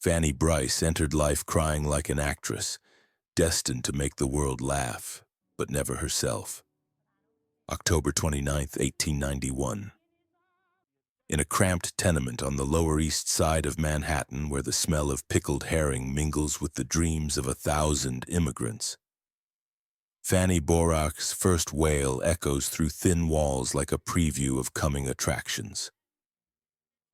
Fanny Brice entered life crying like an actress, destined to make the world laugh, but never herself. October 29, 1891. In a cramped tenement on the Lower East Side of Manhattan where the smell of pickled herring mingles with the dreams of 1,000 immigrants, Fanny Brice's first wail echoes through thin walls like a preview of coming attractions.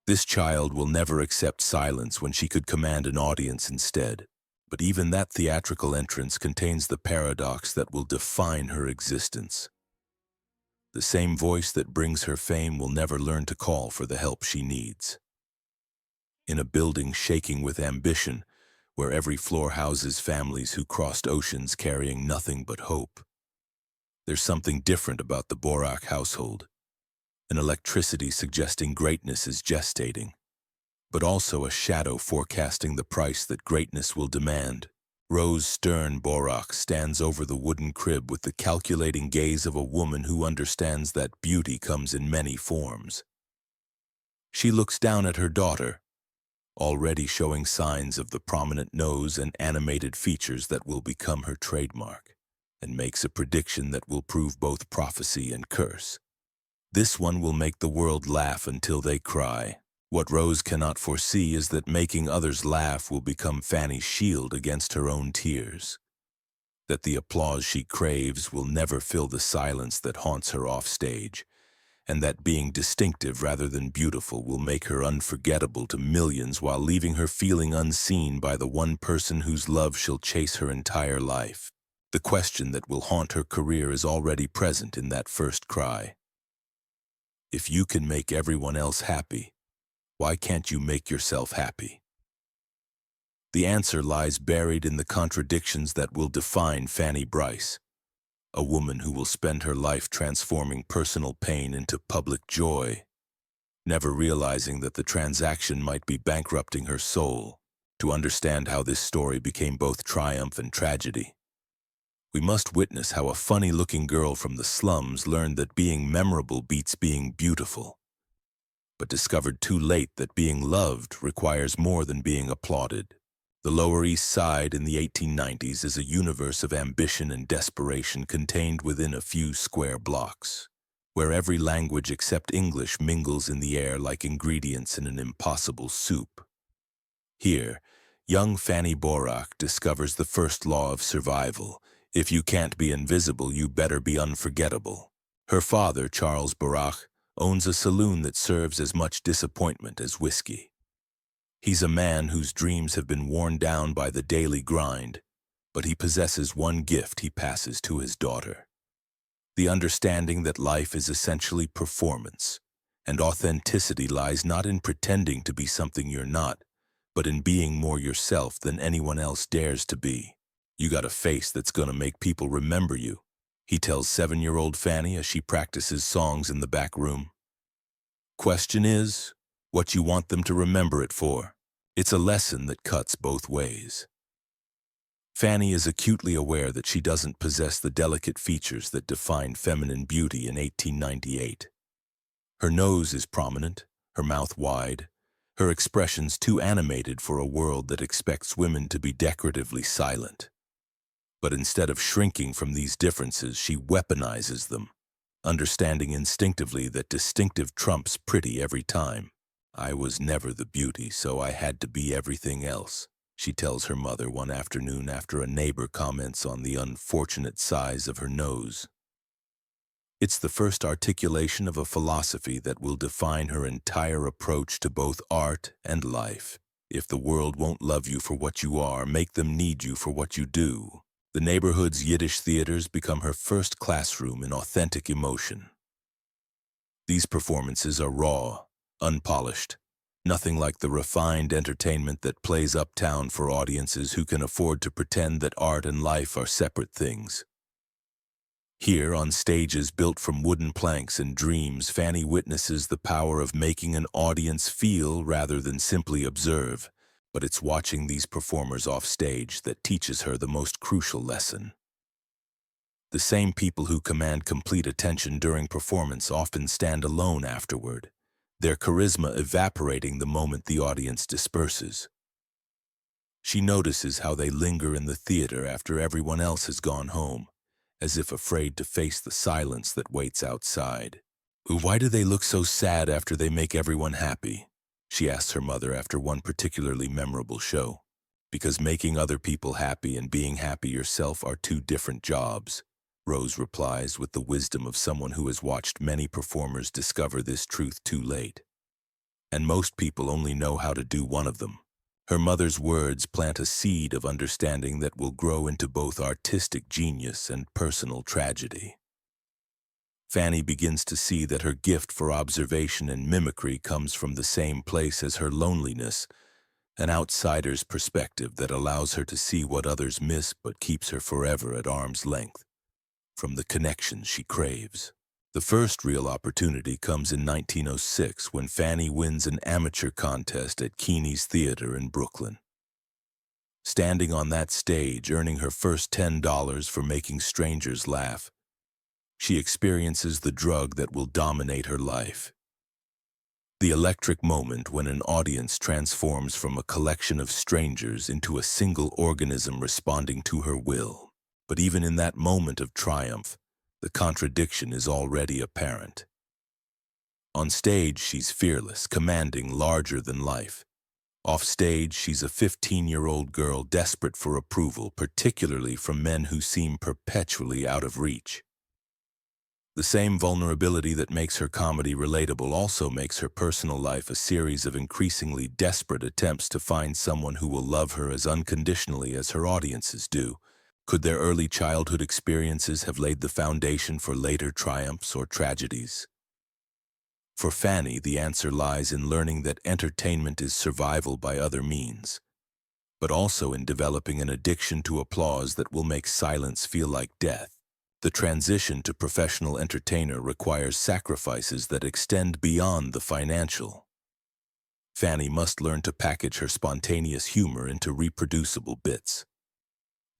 This child will never accept silence when she could command an audience instead, but even that theatrical entrance contains the paradox that will define her existence. The same voice that brings her fame will never learn to call for the help she needs. In a building shaking with ambition, where every floor houses families who crossed oceans carrying nothing but hope, there's something different about the Brice household. An electricity suggesting greatness is gestating, but also a shadow forecasting the price that greatness will demand. Rose Stern Brice stands over the wooden crib with the calculating gaze of a woman who understands that beauty comes in many forms. She looks down at her daughter, already showing signs of the prominent nose and animated features that will become her trademark, and makes a prediction that will prove both prophecy and curse. This one will make the world laugh until they cry. What Rose cannot foresee is that making others laugh will become Fanny's shield against her own tears. That the applause she craves will never fill the silence that haunts her off stage, and that being distinctive rather than beautiful will make her unforgettable to millions while leaving her feeling unseen by the one person whose love she'll chase her entire life. The question that will haunt her career is already present in that first cry. If you can make everyone else happy, why can't you make yourself happy? The answer lies buried in the contradictions that will define Fanny Brice, a woman who will spend her life transforming personal pain into public joy, never realizing that the transaction might be bankrupting her soul. To understand how this story became both triumph and tragedy, we must witness how a funny-looking girl from the slums learned that being memorable beats being beautiful, but discovered too late that being loved requires more than being applauded. The Lower East Side in the 1890s is a universe of ambition and desperation contained within a few square blocks, where every language except English mingles in the air like ingredients in an impossible soup. Here, young Fanny Brice discovers the first law of survival. If you can't be invisible, you better be unforgettable. Her father, Charles Brice, owns a saloon that serves as much disappointment as whiskey. He's a man whose dreams have been worn down by the daily grind, but he possesses one gift he passes to his daughter: the understanding that life is essentially performance, and authenticity lies not in pretending to be something you're not, but in being more yourself than anyone else dares to be. You got a face that's gonna make people remember you, he tells 7-year-old Fanny as she practices songs in the back room. Question is, what you want them to remember it for. It's a lesson that cuts both ways. Fanny is acutely aware that she doesn't possess the delicate features that defined feminine beauty in 1898. Her nose is prominent, her mouth wide, her expressions too animated for a world that expects women to be decoratively silent. But instead of shrinking from these differences, she weaponizes them, understanding instinctively that distinctive trumps pretty every time. I was never the beauty, so I had to be everything else, she tells her mother one afternoon after a neighbor comments on the unfortunate size of her nose. It's the first articulation of a philosophy that will define her entire approach to both art and life. If the world won't love you for what you are, make them need you for what you do. The neighborhood's Yiddish theaters become her first classroom in authentic emotion. These performances are raw, unpolished, nothing like the refined entertainment that plays uptown for audiences who can afford to pretend that art and life are separate things. Here, on stages built from wooden planks and dreams, Fanny witnesses the power of making an audience feel rather than simply observe. But it's watching these performers off stage that teaches her the most crucial lesson. The same people who command complete attention during performance often stand alone afterward, their charisma evaporating the moment the audience disperses. She notices how they linger in the theater after everyone else has gone home, as if afraid to face the silence that waits outside. Why do they look so sad after they make everyone happy? She asks her mother after one particularly memorable show. Because making other people happy and being happy yourself are two different jobs, Rose replies with the wisdom of someone who has watched many performers discover this truth too late. And most people only know how to do one of them. Her mother's words plant a seed of understanding that will grow into both artistic genius and personal tragedy. Fanny begins to see that her gift for observation and mimicry comes from the same place as her loneliness, an outsider's perspective that allows her to see what others miss but keeps her forever at arm's length from the connections she craves. The first real opportunity comes in 1906 when Fanny wins an amateur contest at Keeney's Theater in Brooklyn. Standing on that stage, earning her first $10 for making strangers laugh, she experiences the drug that will dominate her life. The electric moment when an audience transforms from a collection of strangers into a single organism responding to her will. But even in that moment of triumph, the contradiction is already apparent. On stage, she's fearless, commanding, larger than life. Off stage, she's a 15-year-old girl desperate for approval, particularly from men who seem perpetually out of reach. The same vulnerability that makes her comedy relatable also makes her personal life a series of increasingly desperate attempts to find someone who will love her as unconditionally as her audiences do. Could their early childhood experiences have laid the foundation for later triumphs or tragedies? For Fanny, the answer lies in learning that entertainment is survival by other means, but also in developing an addiction to applause that will make silence feel like death. The transition to professional entertainer requires sacrifices that extend beyond the financial. Fanny must learn to package her spontaneous humor into reproducible bits,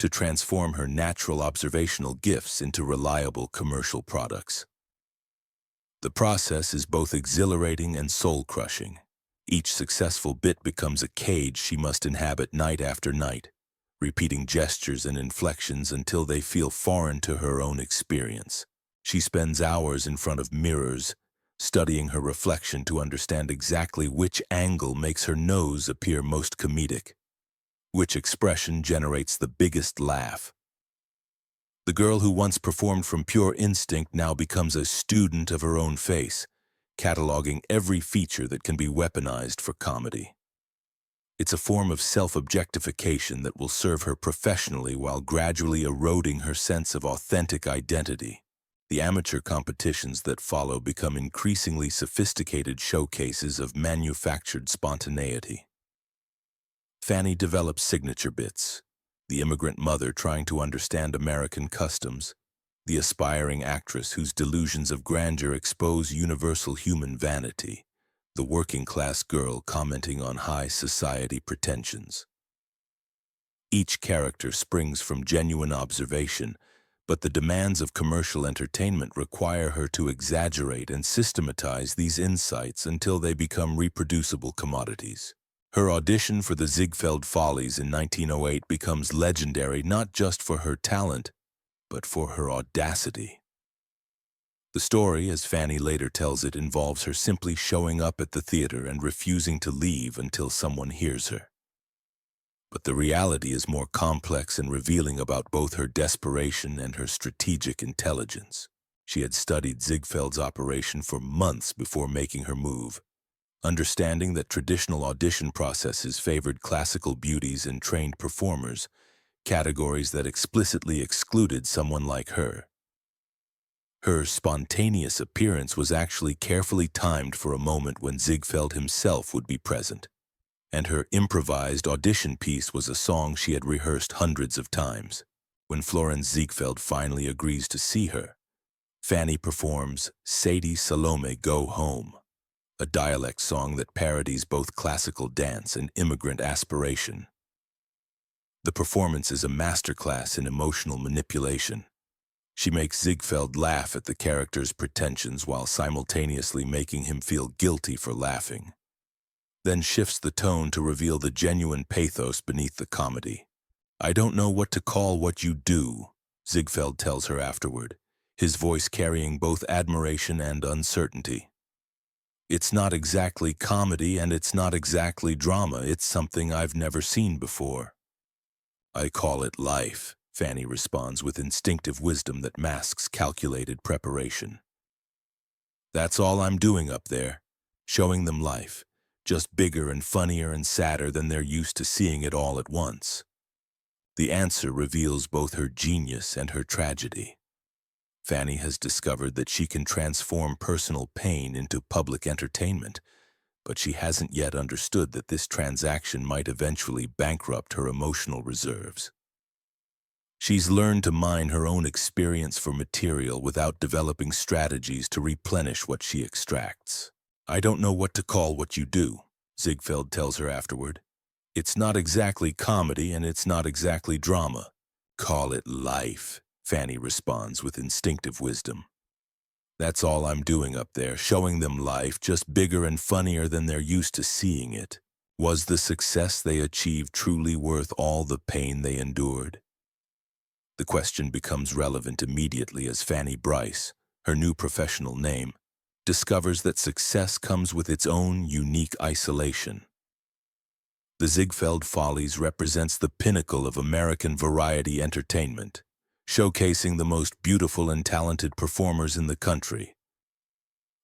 to transform her natural observational gifts into reliable commercial products. The process is both exhilarating and soul-crushing. Each successful bit becomes a cage she must inhabit night after night, repeating gestures and inflections until they feel foreign to her own experience. She spends hours in front of mirrors, studying her reflection to understand exactly which angle makes her nose appear most comedic, which expression generates the biggest laugh. The girl who once performed from pure instinct now becomes a student of her own face, cataloging every feature that can be weaponized for comedy. It's a form of self-objectification that will serve her professionally while gradually eroding her sense of authentic identity. The amateur competitions that follow become increasingly sophisticated showcases of manufactured spontaneity. Fanny develops signature bits, the immigrant mother trying to understand American customs, the aspiring actress whose delusions of grandeur expose universal human vanity, the working-class girl commenting on high society pretensions. Each character springs from genuine observation, but the demands of commercial entertainment require her to exaggerate and systematize these insights until they become reproducible commodities. Her audition for the Ziegfeld Follies in 1908 becomes legendary not just for her talent, but for her audacity. The story, as Fanny later tells it, involves her simply showing up at the theater and refusing to leave until someone hears her. But the reality is more complex and revealing about both her desperation and her strategic intelligence. She had studied Ziegfeld's operation for months before making her move, understanding that traditional audition processes favored classical beauties and trained performers, categories that explicitly excluded someone like her. Her spontaneous appearance was actually carefully timed for a moment when Ziegfeld himself would be present, and her improvised audition piece was a song she had rehearsed hundreds of times. When Florence Ziegfeld finally agrees to see her, Fanny performs Sadie Salome Go Home, a dialect song that parodies both classical dance and immigrant aspiration. The performance is a masterclass in emotional manipulation. She makes Ziegfeld laugh at the character's pretensions while simultaneously making him feel guilty for laughing. then shifts the tone to reveal the genuine pathos beneath the comedy. "I don't know what to call what you do," Ziegfeld tells her afterward, his voice carrying both admiration and uncertainty. "It's not exactly comedy and it's not exactly drama. It's something I've never seen before." "I call it life," Fanny responds with instinctive wisdom that masks calculated preparation. "That's all I'm doing up there, showing them life, just bigger and funnier and sadder than they're used to seeing it all at once." The answer reveals both her genius and her tragedy. Fanny has discovered that she can transform personal pain into public entertainment, but she hasn't yet understood that this transaction might eventually bankrupt her emotional reserves. She's learned to mine her own experience for material without developing strategies to replenish what she extracts. "I don't know what to call what you do," Ziegfeld tells her afterward. "It's not exactly comedy and it's not exactly drama. Call it life," Fanny responds with instinctive wisdom. "That's all I'm doing up there, showing them life, just bigger and funnier than they're used to seeing it." Was the success they achieved truly worth all the pain they endured? The question becomes relevant immediately as Fanny Brice, her new professional name, discovers that success comes with its own unique isolation. The Ziegfeld Follies represents the pinnacle of American variety entertainment, showcasing the most beautiful and talented performers in the country.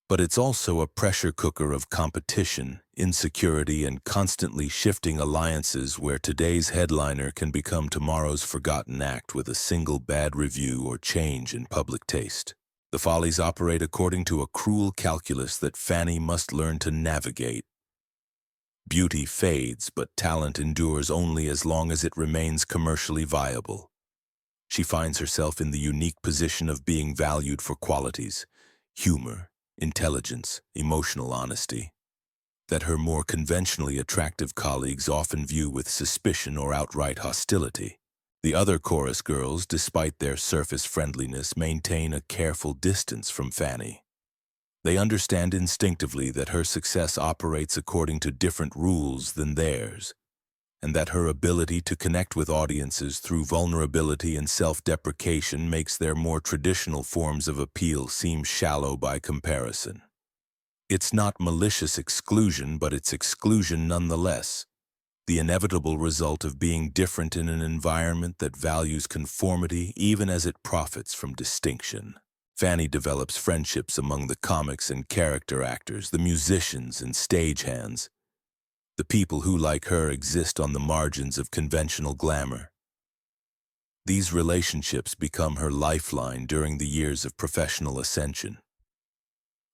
But it's also a pressure cooker of competition, insecurity, and constantly shifting alliances where today's headliner can become tomorrow's forgotten act with a single bad review or change in public taste. The Follies operate according to a cruel calculus that Fanny must learn to navigate. Beauty fades, but talent endures only as long as it remains commercially viable. She finds herself in the unique position of being valued for qualities, humor, intelligence, emotional honesty, that her more conventionally attractive colleagues often view with suspicion or outright hostility. The other chorus girls, despite their surface friendliness, maintain a careful distance from Fanny. They understand instinctively that her success operates according to different rules than theirs, and that her ability to connect with audiences through vulnerability and self-deprecation makes their more traditional forms of appeal seem shallow by comparison. It's not malicious exclusion, but it's exclusion nonetheless, the inevitable result of being different in an environment that values conformity even as it profits from distinction. Fanny develops friendships among the comics and character actors, the musicians and stagehands, the people who, like her, exist on the margins of conventional glamour. These relationships become her lifeline during the years of professional ascension,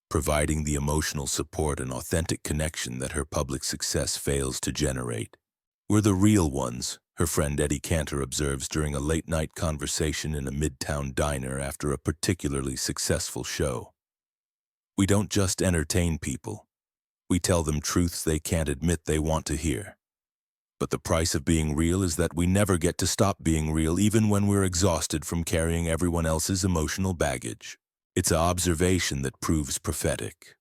providing the emotional support and authentic connection that her public success fails to generate. "We're the real ones," her friend Eddie Cantor observes during a late-night conversation in a midtown diner after a particularly successful show. "We don't just entertain people. We tell them truths they can't admit they want to hear. But the price of being real is that we never get to stop being real even when we're exhausted from carrying everyone else's emotional baggage." It's an observation that proves prophetic.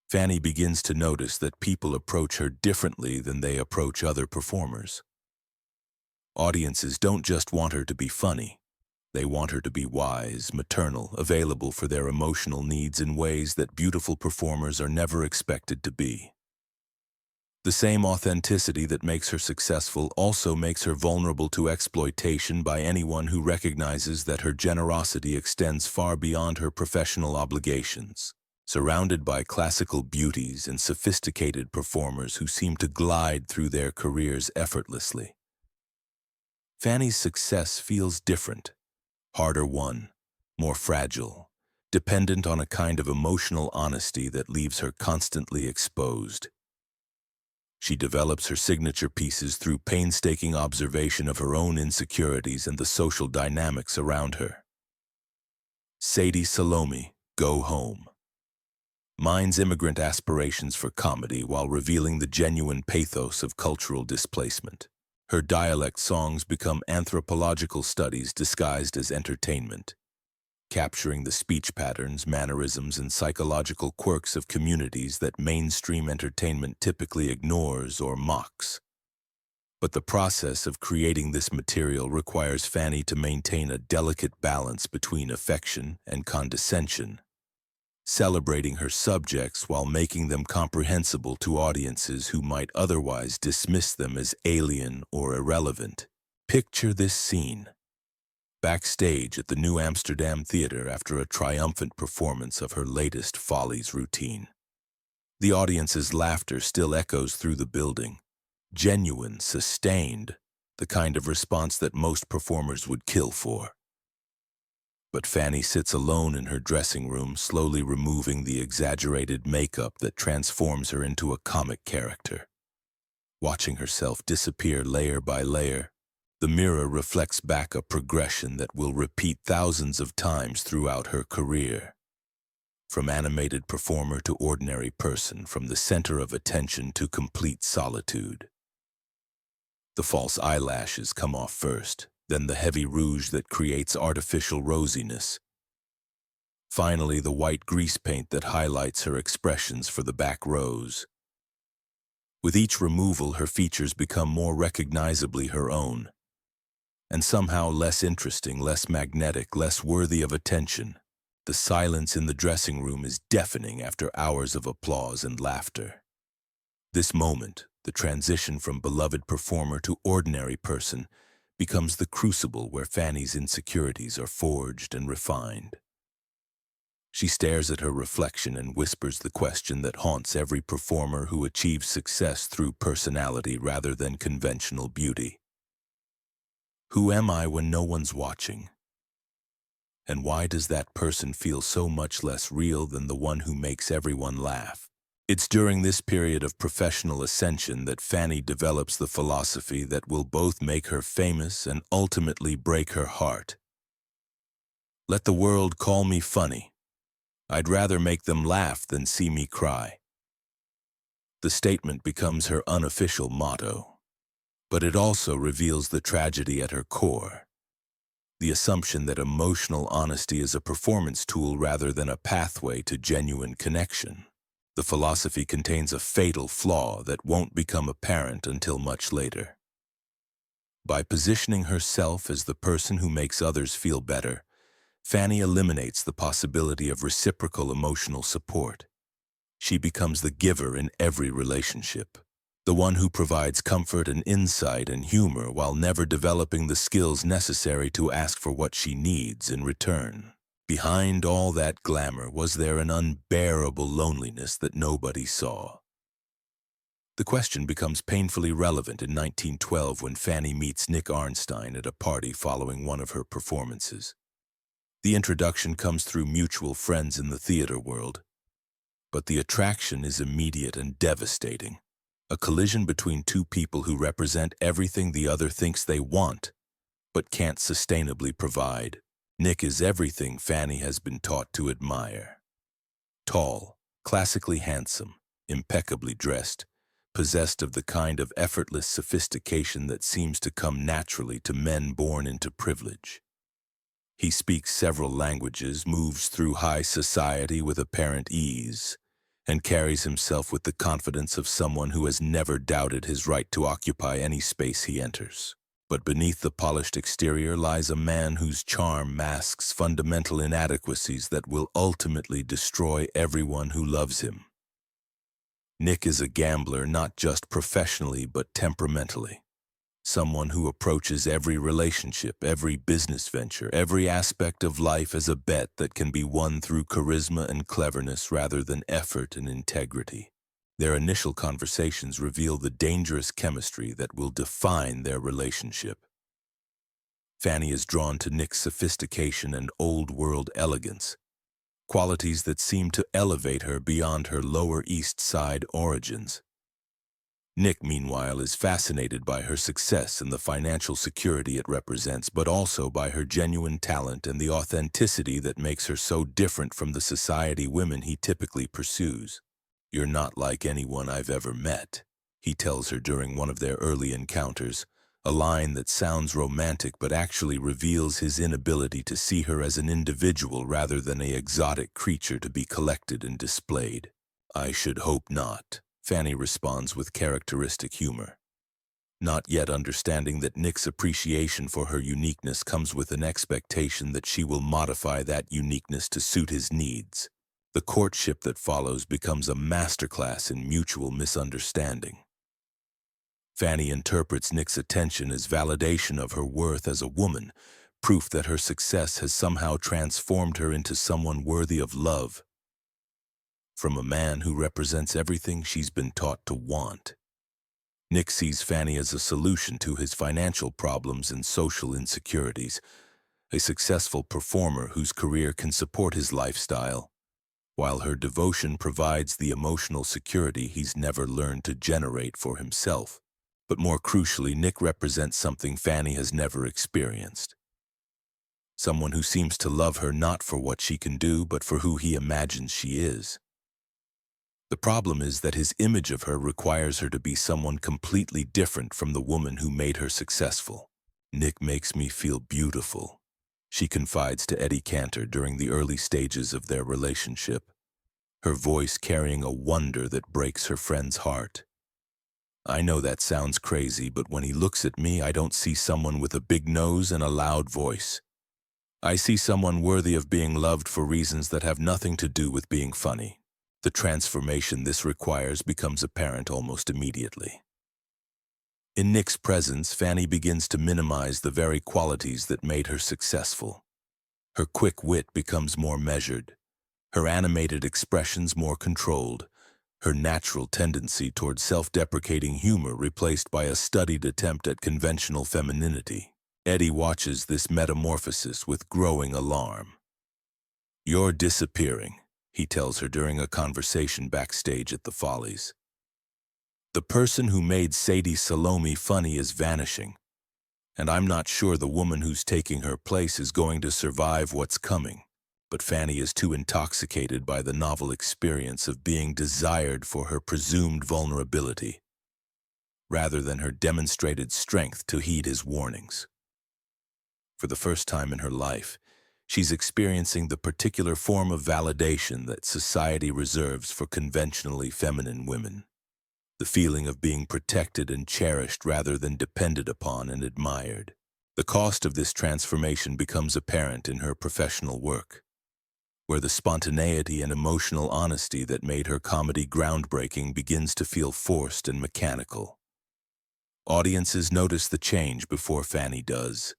Fanny begins to notice that people approach her differently than they approach other performers. Audiences don't just want her to be funny. They want her to be wise, maternal, available for their emotional needs in ways that beautiful performers are never expected to be. The same authenticity that makes her successful also makes her vulnerable to exploitation by anyone who recognizes that her generosity extends far beyond her professional obligations. Surrounded by classical beauties and sophisticated performers who seem to glide through their careers effortlessly, Fanny's success feels different, harder won, more fragile, dependent on a kind of emotional honesty that leaves her constantly exposed. She develops her signature pieces through painstaking observation of her own insecurities and the social dynamics around her. Sadie Salome, Go Home, mines immigrant aspirations for comedy while revealing the genuine pathos of cultural displacement. Her dialect songs become anthropological studies disguised as entertainment. capturing the speech patterns, mannerisms, and psychological quirks of communities that mainstream entertainment typically ignores or mocks. But the process of creating this material requires Fanny to maintain a delicate balance between affection and condescension, celebrating her subjects while making them comprehensible to audiences who might otherwise dismiss them as alien or irrelevant. Picture this scene. Backstage at the New Amsterdam Theater after a triumphant performance of her latest Follies routine. The audience's laughter still echoes through the building. Genuine, sustained, the kind of response that most performers would kill for. But Fanny sits alone in her dressing room, slowly removing the exaggerated makeup that transforms her into a comic character. Watching herself disappear layer by layer, the mirror reflects back a progression that will repeat thousands of times throughout her career. From animated performer to ordinary person, from the center of attention to complete solitude. The false eyelashes come off first, then the heavy rouge that creates artificial rosiness. Finally, the white grease paint that highlights her expressions for the back rows. With each removal, her features become more recognizably her own, and somehow less interesting, less magnetic, less worthy of attention. The silence in the dressing room is deafening after hours of applause and laughter. This moment, the transition from beloved performer to ordinary person, becomes the crucible where Fanny's insecurities are forged and refined. She stares at her reflection and whispers the question that haunts every performer who achieves success through personality rather than conventional beauty. Who am I when no one's watching? And why does that person feel so much less real than the one who makes everyone laugh? It's during this period of professional ascension that Fanny develops the philosophy that will both make her famous and ultimately break her heart. Let the world call me funny. I'd rather make them laugh than see me cry. The statement becomes her unofficial motto, but it also reveals the tragedy at her core. The assumption that emotional honesty is a performance tool rather than a pathway to genuine connection. The philosophy contains a fatal flaw that won't become apparent until much later. By positioning herself as the person who makes others feel better, Fanny eliminates the possibility of reciprocal emotional support. She becomes the giver in every relationship, the one who provides comfort and insight and humor while never developing the skills necessary to ask for what she needs in return. Behind all that glamour was there an unbearable loneliness that nobody saw. The question becomes painfully relevant in 1912 when Fanny meets Nick Arnstein at a party following one of her performances. The introduction comes through mutual friends in the theater world, but the attraction is immediate and devastating. A collision between two people who represent everything the other thinks they want, but can't sustainably provide. Nick is everything Fanny has been taught to admire. Tall, classically handsome, impeccably dressed, possessed of the kind of effortless sophistication that seems to come naturally to men born into privilege. He speaks several languages, moves through high society with apparent ease, and carries himself with the confidence of someone who has never doubted his right to occupy any space he enters. But beneath the polished exterior lies a man whose charm masks fundamental inadequacies that will ultimately destroy everyone who loves him. Nick is a gambler not just professionally but temperamentally. Someone who approaches every relationship, every business venture, every aspect of life as a bet that can be won through charisma and cleverness rather than effort and integrity. Their initial conversations reveal the dangerous chemistry that will define their relationship. Fanny is drawn to Nick's sophistication and old-world elegance, qualities that seem to elevate her beyond her Lower East Side origins. Nick, meanwhile, is fascinated by her success and the financial security it represents, but also by her genuine talent and the authenticity that makes her so different from the society women he typically pursues. "You're not like anyone I've ever met," he tells her during one of their early encounters, a line that sounds romantic but actually reveals his inability to see her as an individual rather than an exotic creature to be collected and displayed. "I should hope not," Fanny responds with characteristic humor, not yet understanding that Nick's appreciation for her uniqueness comes with an expectation that she will modify that uniqueness to suit his needs. The courtship that follows becomes a masterclass in mutual misunderstanding. Fanny interprets Nick's attention as validation of her worth as a woman, proof that her success has somehow transformed her into someone worthy of love from a man who represents everything she's been taught to want. Nick sees Fanny as a solution to his financial problems and social insecurities, a successful performer whose career can support his lifestyle, while her devotion provides the emotional security he's never learned to generate for himself. But more crucially, Nick represents something Fanny has never experienced. Someone who seems to love her not for what she can do, but for who he imagines she is. The problem is that his image of her requires her to be someone completely different from the woman who made her successful. "Nick makes me feel beautiful," she confides to Eddie Cantor during the early stages of their relationship, her voice carrying a wonder that breaks her friend's heart. "I know that sounds crazy, but when he looks at me, I don't see someone with a big nose and a loud voice. I see someone worthy of being loved for reasons that have nothing to do with being funny." The transformation this requires becomes apparent almost immediately. In Nick's presence, Fanny begins to minimize the very qualities that made her successful. Her quick wit becomes more measured, her animated expressions more controlled, her natural tendency toward self-deprecating humor replaced by a studied attempt at conventional femininity. Eddie watches this metamorphosis with growing alarm. "You're disappearing," he tells her during a conversation backstage at the Follies. "The person who made Sadie Salome funny is vanishing, and I'm not sure the woman who's taking her place is going to survive what's coming." But Fanny is too intoxicated by the novel experience of being desired for her presumed vulnerability, rather than her demonstrated strength to heed his warnings. For the first time in her life, she's experiencing the particular form of validation that society reserves for conventionally feminine women. The feeling of being protected and cherished rather than depended upon and admired. The cost of this transformation becomes apparent in her professional work, where the spontaneity and emotional honesty that made her comedy groundbreaking begins to feel forced and mechanical. Audiences notice the change before Fanny does.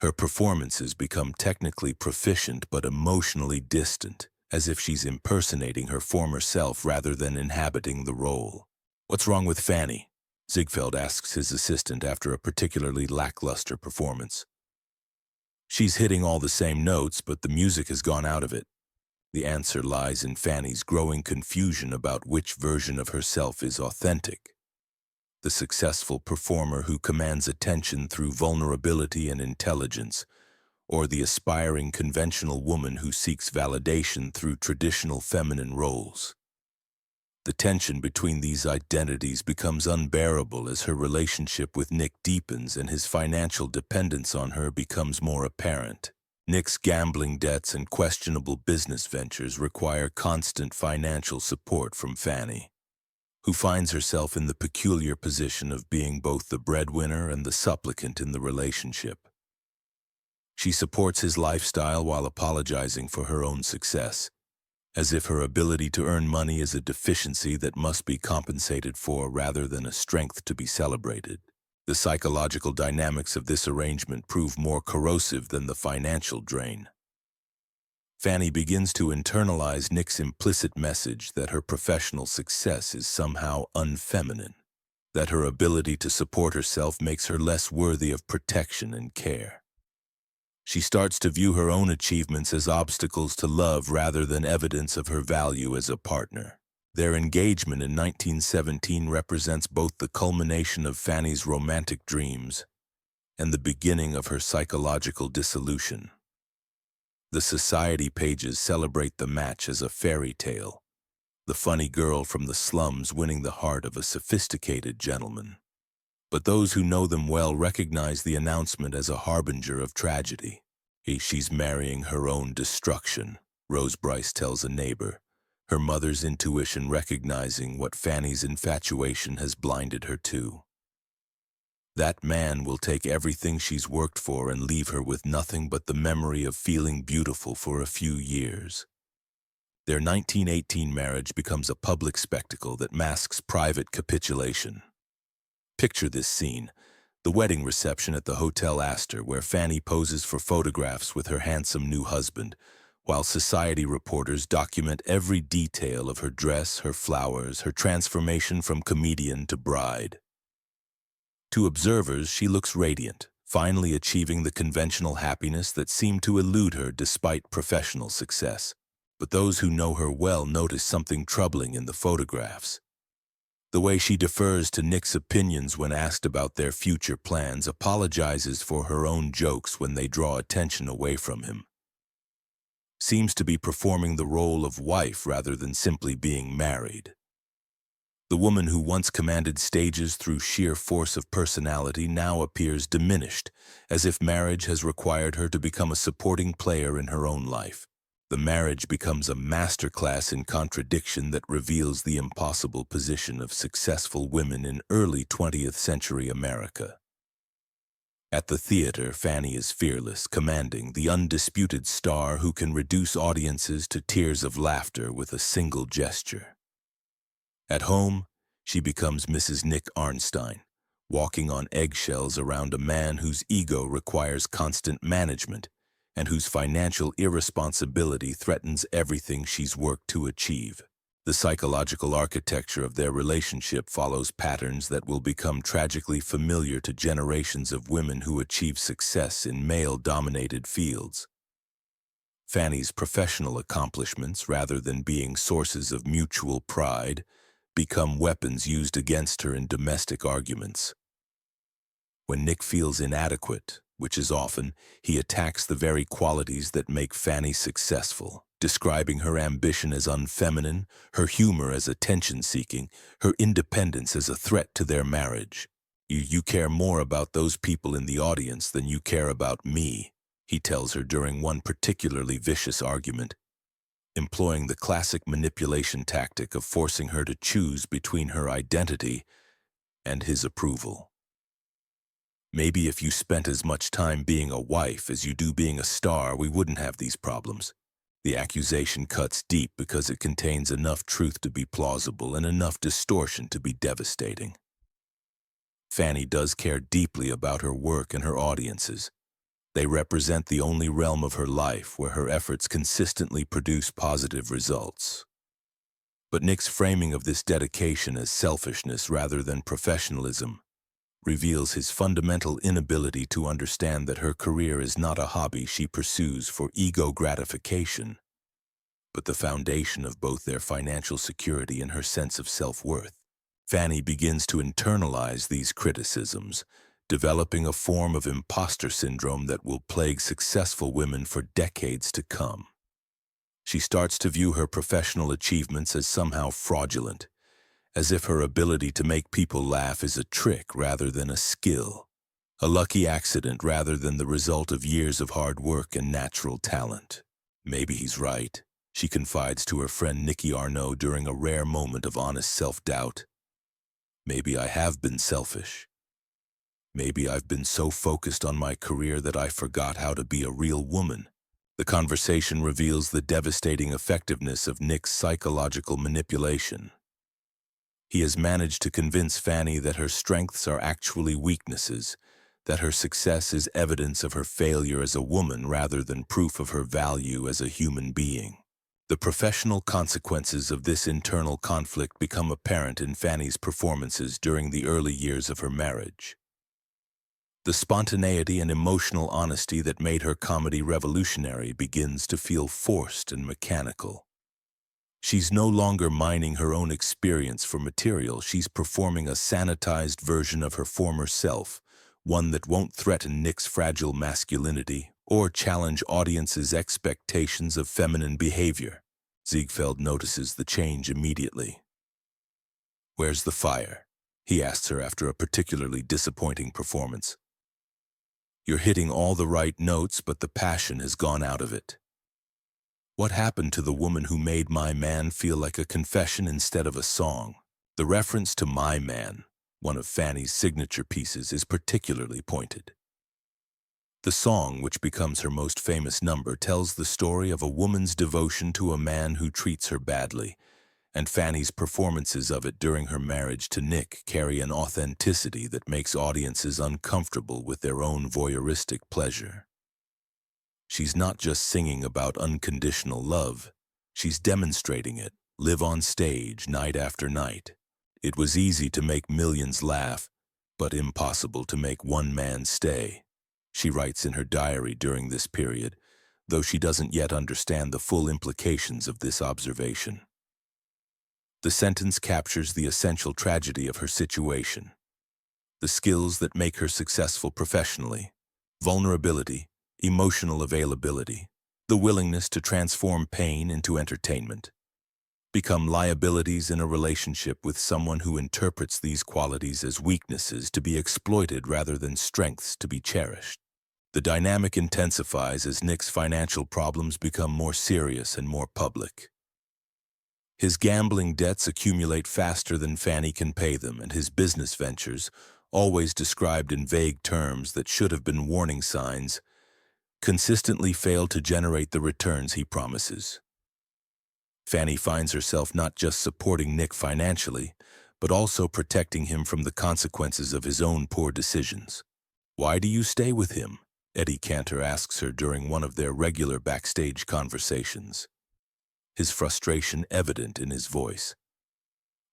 Her performances become technically proficient but emotionally distant, as if she's impersonating her former self rather than inhabiting the role. "What's wrong with Fanny?" Ziegfeld asks his assistant after a particularly lackluster performance. "She's hitting all the same notes, but the music has gone out of it." The answer lies in Fanny's growing confusion about which version of herself is authentic. The successful performer who commands attention through vulnerability and intelligence, or the aspiring conventional woman who seeks validation through traditional feminine roles. The tension between these identities becomes unbearable as her relationship with Nick deepens and his financial dependence on her becomes more apparent. Nick's gambling debts and questionable business ventures require constant financial support from Fanny, who finds herself in the peculiar position of being both the breadwinner and the supplicant in the relationship. She supports his lifestyle while apologizing for her own success, as if her ability to earn money is a deficiency that must be compensated for rather than a strength to be celebrated. The psychological dynamics of this arrangement prove more corrosive than the financial drain. Fanny begins to internalize Nick's implicit message that her professional success is somehow unfeminine, that her ability to support herself makes her less worthy of protection and care. She starts to view her own achievements as obstacles to love rather than evidence of her value as a partner. Their engagement in 1917 represents both the culmination of Fanny's romantic dreams and the beginning of her psychological dissolution. The society pages celebrate the match as a fairy tale, the funny girl from the slums winning the heart of a sophisticated gentleman. But those who know them well recognize the announcement as a harbinger of tragedy. She's marrying her own destruction, Rose Brice tells a neighbor, her mother's intuition recognizing what Fanny's infatuation has blinded her to. That man will take everything she's worked for and leave her with nothing but the memory of feeling beautiful for a few years. Their 1918 marriage becomes a public spectacle that masks private capitulation. Picture this scene, the wedding reception at the Hotel Astor, where Fanny poses for photographs with her handsome new husband, while society reporters document every detail of her dress, her flowers, her transformation from comedian to bride. To observers, she looks radiant, finally achieving the conventional happiness that seemed to elude her despite professional success. But those who know her well notice something troubling in the photographs. The way she defers to Nick's opinions when asked about their future plans, apologizes for her own jokes when they draw attention away from him. Seems to be performing the role of wife rather than simply being married. The woman who once commanded stages through sheer force of personality now appears diminished, as if marriage has required her to become a supporting player in her own life. The marriage becomes a masterclass in contradiction that reveals the impossible position of successful women in early 20th century America. At the theater, Fanny is fearless, commanding, the undisputed star who can reduce audiences to tears of laughter with a single gesture. At home, she becomes Mrs. Nick Arnstein, walking on eggshells around a man whose ego requires constant management and whose financial irresponsibility threatens everything she's worked to achieve. The psychological architecture of their relationship follows patterns that will become tragically familiar to generations of women who achieve success in male-dominated fields. Fanny's professional accomplishments, rather than being sources of mutual pride, become weapons used against her in domestic arguments. When Nick feels inadequate, which is often, he attacks the very qualities that make Fanny successful, describing her ambition as unfeminine, her humor as attention-seeking, her independence as a threat to their marriage. You care more about those people in the audience than you care about me, he tells her during one particularly vicious argument, employing the classic manipulation tactic of forcing her to choose between her identity and his approval. Maybe if you spent as much time being a wife as you do being a star, we wouldn't have these problems. The accusation cuts deep because it contains enough truth to be plausible and enough distortion to be devastating. Fanny does care deeply about her work and her audiences. They represent the only realm of her life where her efforts consistently produce positive results. But Nick's framing of this dedication as selfishness rather than professionalism reveals his fundamental inability to understand that her career is not a hobby she pursues for ego gratification, but the foundation of both their financial security and her sense of self-worth. Fanny begins to internalize these criticisms, developing a form of imposter syndrome that will plague successful women for decades to come. She starts to view her professional achievements as somehow fraudulent, as if her ability to make people laugh is a trick rather than a skill, a lucky accident rather than the result of years of hard work and natural talent. Maybe he's right, she confides to her friend Nikki Arnaud during a rare moment of honest self-doubt. Maybe I have been selfish. Maybe I've been so focused on my career that I forgot how to be a real woman. The conversation reveals the devastating effectiveness of Nick's psychological manipulation. He has managed to convince Fanny that her strengths are actually weaknesses, that her success is evidence of her failure as a woman rather than proof of her value as a human being. The professional consequences of this internal conflict become apparent in Fanny's performances during the early years of her marriage. The spontaneity and emotional honesty that made her comedy revolutionary begins to feel forced and mechanical. She's no longer mining her own experience for material, she's performing a sanitized version of her former self, one that won't threaten Nick's fragile masculinity or challenge audiences' expectations of feminine behavior. Ziegfeld notices the change immediately. Where's the fire? he asks her after a particularly disappointing performance. You're hitting all the right notes, but the passion has gone out of it. What happened to the woman who made My Man feel like a confession instead of a song? The reference to My Man, one of Fanny's signature pieces, is particularly pointed. The song, which becomes her most famous number, tells the story of a woman's devotion to a man who treats her badly, and Fanny's performances of it during her marriage to Nick carry an authenticity that makes audiences uncomfortable with their own voyeuristic pleasure. She's not just singing about unconditional love, she's demonstrating it, live on stage night after night. It was easy to make millions laugh, but impossible to make one man stay, she writes in her diary during this period, though she doesn't yet understand the full implications of this observation. The sentence captures the essential tragedy of her situation. The skills that make her successful professionally, vulnerability, emotional availability, the willingness to transform pain into entertainment, become liabilities in a relationship with someone who interprets these qualities as weaknesses to be exploited rather than strengths to be cherished. The dynamic intensifies as Nick's financial problems become more serious and more public. His gambling debts accumulate faster than Fanny can pay them, and his business ventures, always described in vague terms that should have been warning signs, consistently fail to generate the returns he promises. Fanny finds herself not just supporting Nick financially, but also protecting him from the consequences of his own poor decisions. "Why do you stay with him?" Eddie Cantor asks her during one of their regular backstage conversations, his frustration evident in his voice.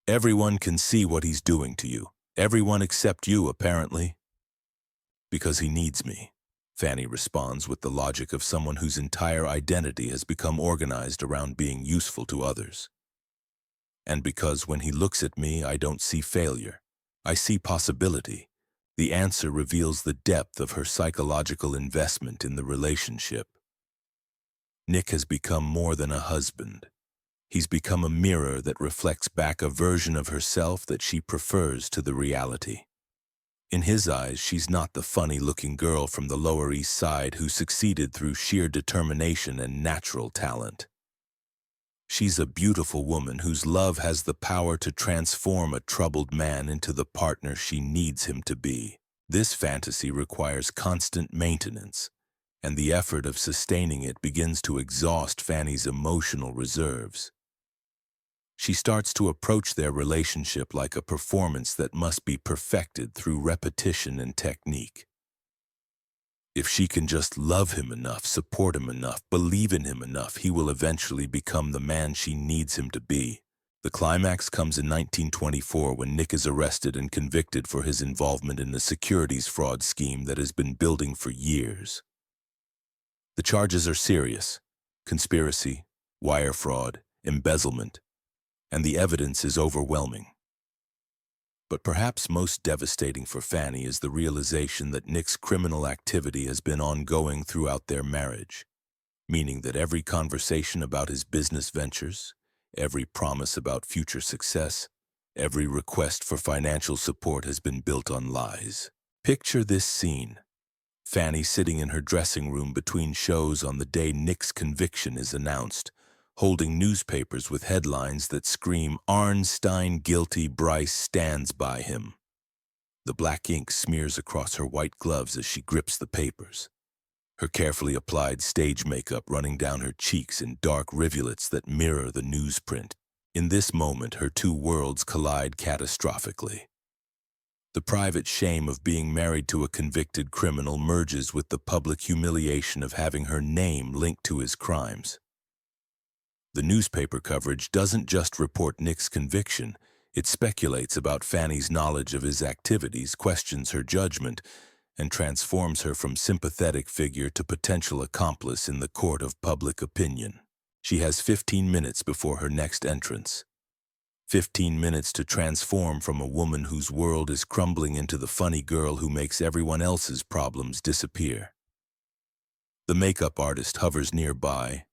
"Everyone can see what he's doing to you. Everyone except you, apparently." "Because he needs me," Fanny responds with the logic of someone whose entire identity has become organized around being useful to others. "And because when he looks at me, I don't see failure. I see possibility." The answer reveals the depth of her psychological investment in the relationship. Nick has become more than a husband. He's become a mirror that reflects back a version of herself that she prefers to the reality. In his eyes, she's not the funny-looking girl from the Lower East Side who succeeded through sheer determination and natural talent. She's a beautiful woman whose love has the power to transform a troubled man into the partner she needs him to be. This fantasy requires constant maintenance, and the effort of sustaining it begins to exhaust Fanny's emotional reserves. She starts to approach their relationship like a performance that must be perfected through repetition and technique. If she can just love him enough, support him enough, believe in him enough, he will eventually become the man she needs him to be. The climax comes in 1924 when Nick is arrested and convicted for his involvement in a securities fraud scheme that has been building for years. The charges are serious: conspiracy, wire fraud, embezzlement, and the evidence is overwhelming. But perhaps most devastating for Fanny is the realization that Nick's criminal activity has been ongoing throughout their marriage, meaning that every conversation about his business ventures, every promise about future success, every request for financial support has been built on lies. Picture this scene: Fanny sitting in her dressing room between shows on the day Nick's conviction is announced, holding newspapers with headlines that scream, "Arnstein guilty, Brice stands by him." The black ink smears across her white gloves as she grips the papers, her carefully applied stage makeup running down her cheeks in dark rivulets that mirror the newsprint. In this moment, her two worlds collide catastrophically. The private shame of being married to a convicted criminal merges with the public humiliation of having her name linked to his crimes. The newspaper coverage doesn't just report Nick's conviction, it speculates about Fanny's knowledge of his activities, questions her judgment, and transforms her from sympathetic figure to potential accomplice in the court of public opinion. She has 15 minutes before her next entrance. 15 minutes to transform from a woman whose world is crumbling into the funny girl who makes everyone else's problems disappear. The makeup artist hovers nearby,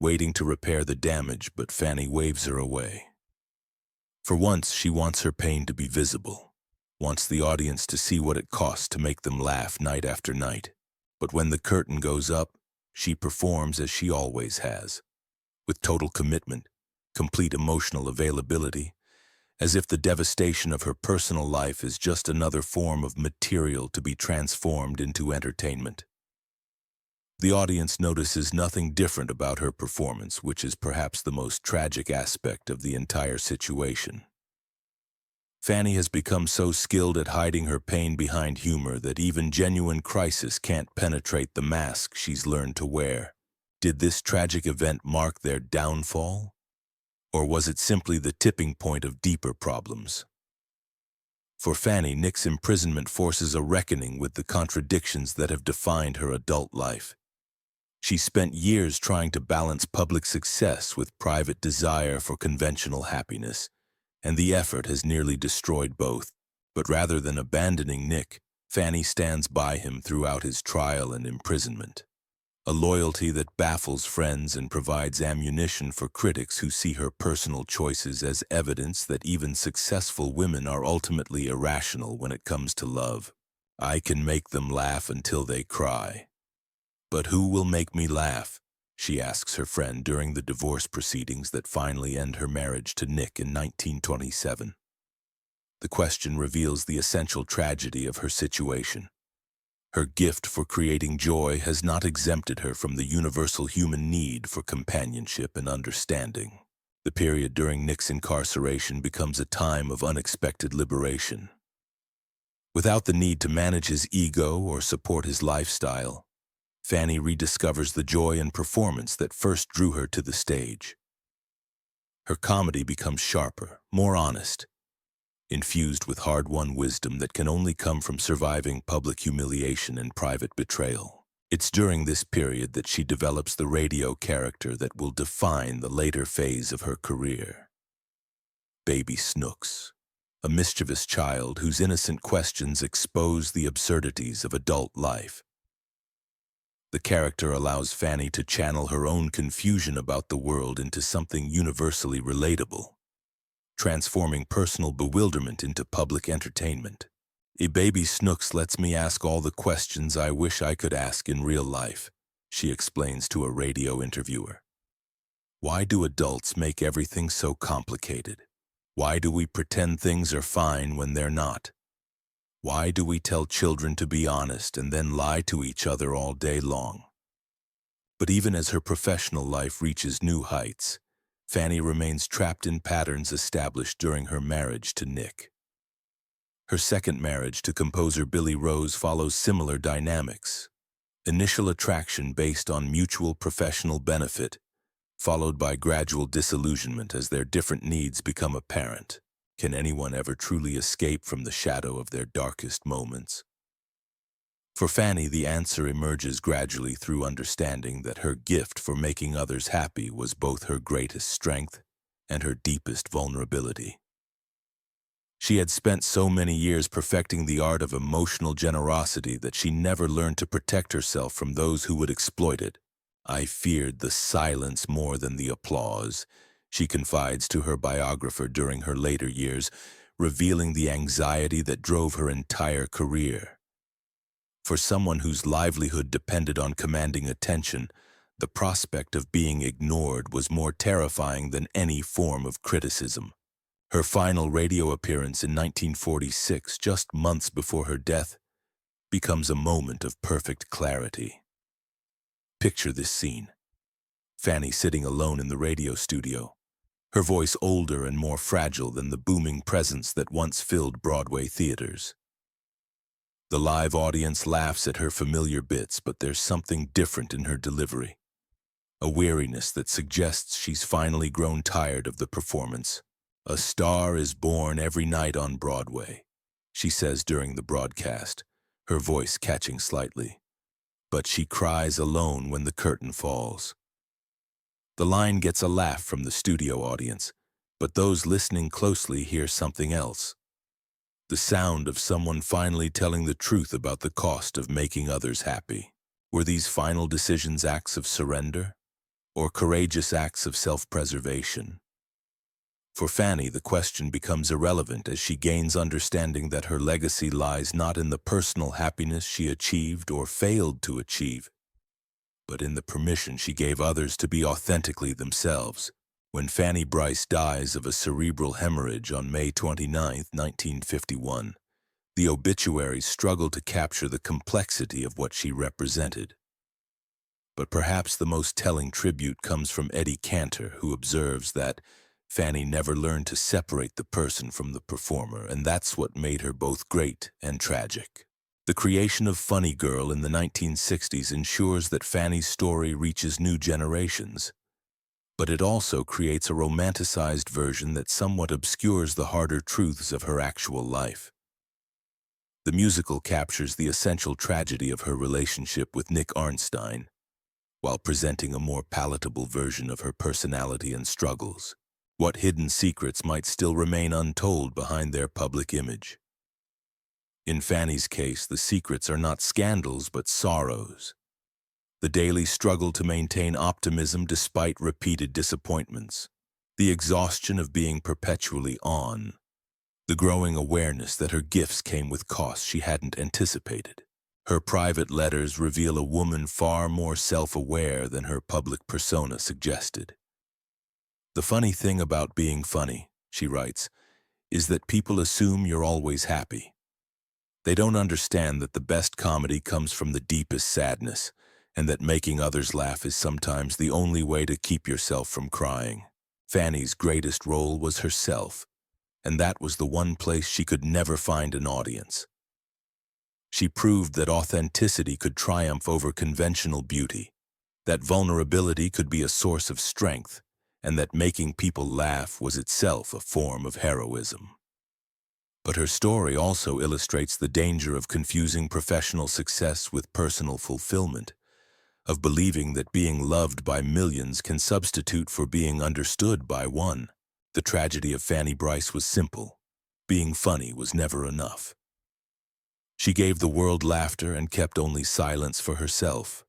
waiting to repair the damage, but Fanny waves her away. For once, she wants her pain to be visible. wants the audience to see what it costs to make them laugh night after night. But when the curtain goes up, she performs as she always has, with total commitment, complete emotional availability, as if the devastation of her personal life is just another form of material to be transformed into entertainment. The audience notices nothing different about her performance, which is perhaps the most tragic aspect of the entire situation. Fanny has become so skilled at hiding her pain behind humor that even genuine crisis can't penetrate the mask she's learned to wear. Did this tragic event mark their downfall? Or was it simply the tipping point of deeper problems? For Fanny, Nick's imprisonment forces a reckoning with the contradictions that have defined her adult life. She spent years trying to balance public success with private desire for conventional happiness, and the effort has nearly destroyed both. But rather than abandoning Nick, Fanny stands by him throughout his trial and imprisonment. A loyalty that baffles friends and provides ammunition for critics who see her personal choices as evidence that even successful women are ultimately irrational when it comes to love. I can make them laugh until they cry. But who will make me laugh? She asks her friend during the divorce proceedings that finally end her marriage to Nick in 1927. The question reveals the essential tragedy of her situation. Her gift for creating joy has not exempted her from the universal human need for companionship and understanding. The period during Nick's incarceration becomes a time of unexpected liberation. Without the need to manage his ego or support his lifestyle, Fanny rediscovers the joy and performance that first drew her to the stage. Her comedy becomes sharper, more honest, infused with hard-won wisdom that can only come from surviving public humiliation and private betrayal. It's during this period that she develops the radio character that will define the later phase of her career. Baby Snooks, a mischievous child whose innocent questions expose the absurdities of adult life. The character allows Fanny to channel her own confusion about the world into something universally relatable, transforming personal bewilderment into public entertainment. Baby Snooks lets me ask all the questions I wish I could ask in real life, she explains to a radio interviewer. Why do adults make everything so complicated? Why do we pretend things are fine when they're not? Why do we tell children to be honest and then lie to each other all day long? But even as her professional life reaches new heights, Fanny remains trapped in patterns established during her marriage to Nick. Her second marriage to composer Billy Rose follows similar dynamics. Initial attraction based on mutual professional benefit, followed by gradual disillusionment as their different needs become apparent. Can anyone ever truly escape from the shadow of their darkest moments? For Fanny, the answer emerges gradually through understanding that her gift for making others happy was both her greatest strength and her deepest vulnerability. She had spent so many years perfecting the art of emotional generosity that she never learned to protect herself from those who would exploit it. I feared the silence more than the applause, she confides to her biographer during her later years, revealing the anxiety that drove her entire career. For someone whose livelihood depended on commanding attention, the prospect of being ignored was more terrifying than any form of criticism. Her final radio appearance in 1946, just months before her death, becomes a moment of perfect clarity. Picture this scene. Fanny sitting alone in the radio studio, her voice older and more fragile than the booming presence that once filled Broadway theaters. The live audience laughs at her familiar bits, but there's something different in her delivery. A weariness that suggests she's finally grown tired of the performance. A star is born every night on Broadway, she says during the broadcast, her voice catching slightly. But she cries alone when the curtain falls. The line gets a laugh from the studio audience, but those listening closely hear something else. The sound of someone finally telling the truth about the cost of making others happy. Were these final decisions acts of surrender, or courageous acts of self-preservation? For Fanny, the question becomes irrelevant as she gains understanding that her legacy lies not in the personal happiness she achieved or failed to achieve, but in the permission she gave others to be authentically themselves. When Fanny Brice dies of a cerebral hemorrhage on May 29, 1951, the obituaries struggle to capture the complexity of what she represented. But perhaps the most telling tribute comes from Eddie Cantor, who observes that Fanny never learned to separate the person from the performer, and that's what made her both great and tragic. The creation of Funny Girl in the 1960s ensures that Fanny's story reaches new generations, but it also creates a romanticized version that somewhat obscures the harder truths of her actual life. The musical captures the essential tragedy of her relationship with Nick Arnstein, while presenting a more palatable version of her personality and struggles. What hidden secrets might still remain untold behind their public image? In Fanny's case, the secrets are not scandals but sorrows. The daily struggle to maintain optimism despite repeated disappointments. The exhaustion of being perpetually on. The growing awareness that her gifts came with costs she hadn't anticipated. Her private letters reveal a woman far more self-aware than her public persona suggested. "The funny thing about being funny," she writes, "is that people assume you're always happy. They don't understand that the best comedy comes from the deepest sadness, and that making others laugh is sometimes the only way to keep yourself from crying." Fanny's greatest role was herself, and that was the one place she could never find an audience. She proved that authenticity could triumph over conventional beauty, that vulnerability could be a source of strength, and that making people laugh was itself a form of heroism. But her story also illustrates the danger of confusing professional success with personal fulfillment, of believing that being loved by millions can substitute for being understood by one. The tragedy of Fanny Brice was simple. Being funny was never enough. She gave the world laughter and kept only silence for herself.